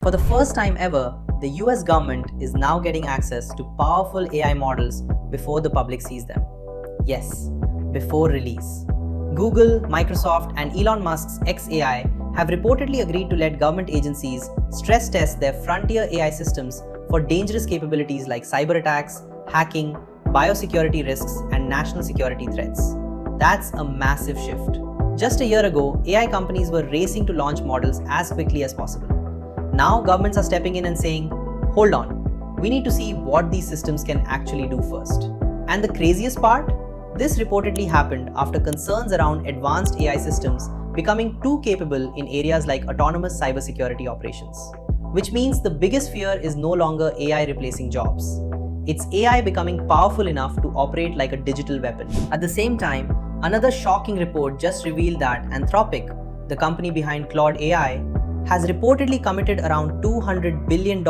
For the first time ever, the US government is now getting access to powerful AI models before the public sees them. Yes, before release. Google, Microsoft, and Elon Musk's xAI have reportedly agreed to let government agencies stress test their frontier AI systems for dangerous capabilities like cyber attacks, hacking, biosecurity risks, and national security threats. That's a massive shift. Just a year ago, AI companies were racing to launch models as quickly as possible. Now governments are stepping in and saying, hold on, we need to see what these systems can actually do first. And the craziest part? This reportedly happened after concerns around advanced AI systems becoming too capable in areas like autonomous cybersecurity operations. Which means the biggest fear is no longer AI replacing jobs. It's AI becoming powerful enough to operate like a digital weapon. At the same time, another shocking report just revealed that Anthropic, the company behind Claude AI, has reportedly committed around $200 billion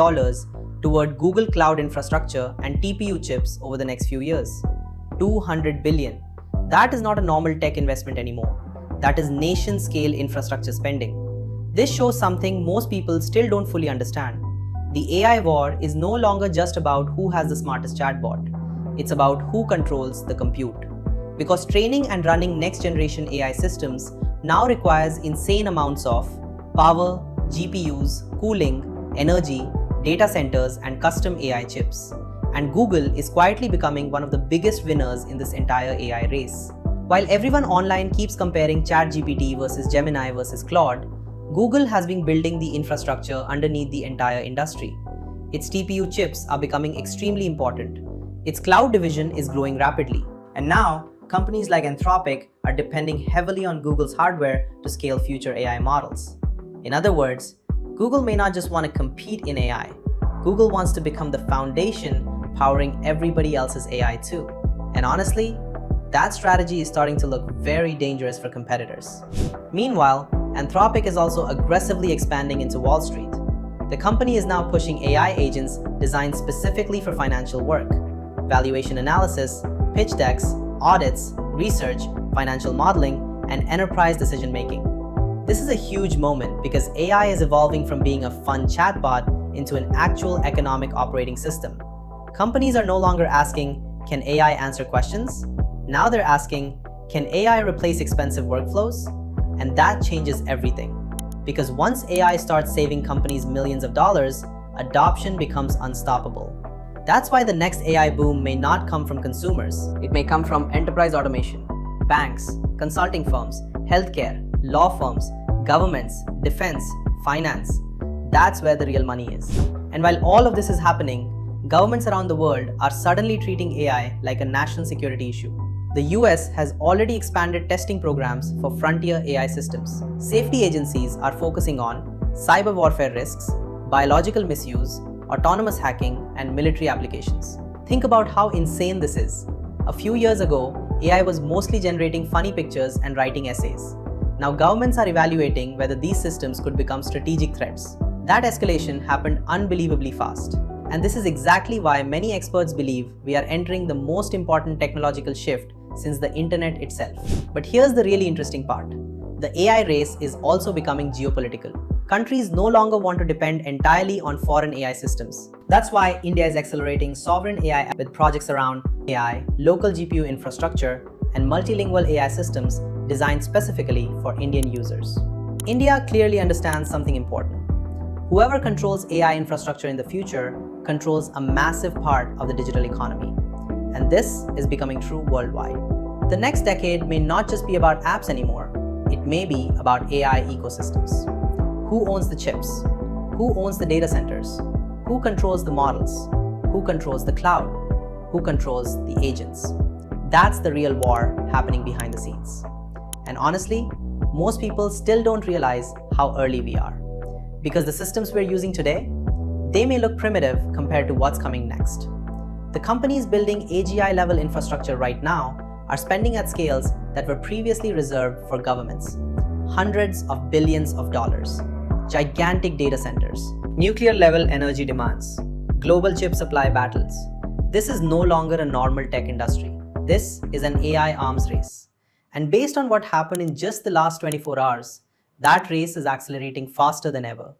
toward Google Cloud infrastructure and TPU chips over the next few years. $200 billion. That is not a normal tech investment anymore. That is nation-scale infrastructure spending. This shows something most people still don't fully understand. The AI war is no longer just about who has the smartest chatbot. It's about who controls the compute. Because training and running next-generation AI systems now requires insane amounts of power, GPUs, cooling, energy, data centers, and custom AI chips. And Google is quietly becoming one of the biggest winners in this entire AI race. While everyone online keeps comparing ChatGPT versus Gemini versus Claude, Google has been building the infrastructure underneath the entire industry. Its TPU chips are becoming extremely important. Its cloud division is growing rapidly. And now, companies like Anthropic are depending heavily on Google's hardware to scale future AI models. In other words, Google may not just want to compete in AI. Google wants to become the foundation powering everybody else's AI too. And honestly, that strategy is starting to look very dangerous for competitors. Meanwhile, Anthropic is also aggressively expanding into Wall Street. The company is now pushing AI agents designed specifically for financial work, valuation analysis, pitch decks, audits, research, financial modeling, and enterprise decision-making. This is a huge moment because AI is evolving from being a fun chatbot into an actual economic operating system. Companies are no longer asking, can AI answer questions? Now they're asking, can AI replace expensive workflows? And that changes everything. Because once AI starts saving companies millions of dollars, adoption becomes unstoppable. That's why the next AI boom may not come from consumers. It may come from enterprise automation, banks, consulting firms, healthcare, law firms, governments, defense, finance. That's where the real money is. And while all of this is happening, governments around the world are suddenly treating AI like a national security issue. The US has already expanded testing programs for frontier AI systems. Safety agencies are focusing on cyber warfare risks, biological misuse, autonomous hacking, and military applications. Think about how insane this is. A few years ago, AI was mostly generating funny pictures and writing essays. Now governments are evaluating whether these systems could become strategic threats. That escalation happened unbelievably fast. And this is exactly why many experts believe we are entering the most important technological shift since the internet itself. But here's the really interesting part. The AI race is also becoming geopolitical. Countries no longer want to depend entirely on foreign AI systems. That's why India is accelerating sovereign AI with projects around AI, local GPU infrastructure, and multilingual AI systems designed specifically for Indian users. India clearly understands something important. Whoever controls AI infrastructure in the future controls a massive part of the digital economy. And this is becoming true worldwide. The next decade may not just be about apps anymore. It may be about AI ecosystems. Who owns the chips? Who owns the data centers? Who controls the models? Who controls the cloud? Who controls the agents? That's the real war happening behind the scenes. And honestly, most people still don't realize how early we are. Because the systems we're using today, they may look primitive compared to what's coming next. The companies building AGI-level infrastructure right now are spending at scales that were previously reserved for governments. Hundreds of billions of dollars, gigantic data centers, nuclear-level energy demands, global chip supply battles. This is no longer a normal tech industry. This is an AI arms race. And based on what happened in just the last 24 hours, that race is accelerating faster than ever.